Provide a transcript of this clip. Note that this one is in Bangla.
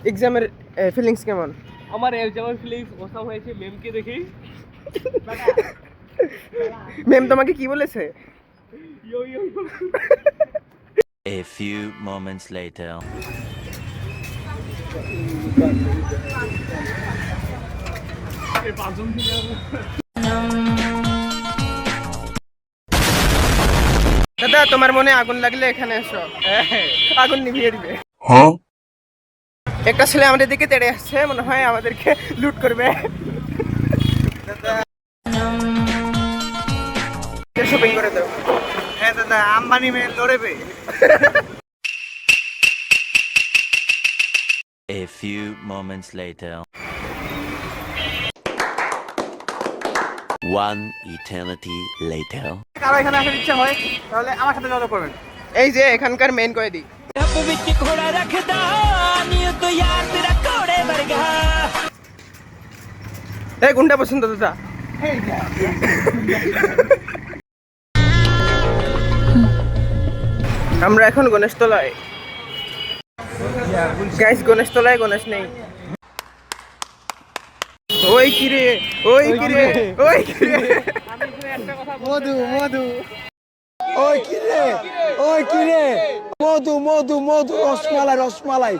এক্সামের ফিলিংস কেমন? আমার এক্সামের ফিলিংস অসাম হয়েছে মেমকে দেখি। ম্যাম তোমাকে কি বলেছে? ইয়ো ইয়ো ইয়ো। A few moments later. দাদা তোমার মনে আগুন লাগলে এখানে এসো, আগুন নিভিয়ে দিবে। একটা ছেলে আমাদের দিকে তেড়ে আসছে, মনে হয় আমাদেরকে লুট করবে। শপিং করে দাও। হ্যাঁ দাদা, আম্বানি মেয়ে লড়বে। A few moments later. One eternity later. কারো এখানে আসার ইচ্ছা হয় তাহলে আমার সাথে যোগাযোগ করবেন। এই যে এখানকার মেন কয়েদি। এই কোনটা পছন্দ দাদা? আমরা এখন গণেশতলায়। গাইস গণেশতলায় গণেশ নেই। ওই কিরে, ওই কিরে, ওই কিরে। মধু মধু, ওই কিরে, ওই কিরে, মধু মধু মধু, রসমালাই রসমালাই।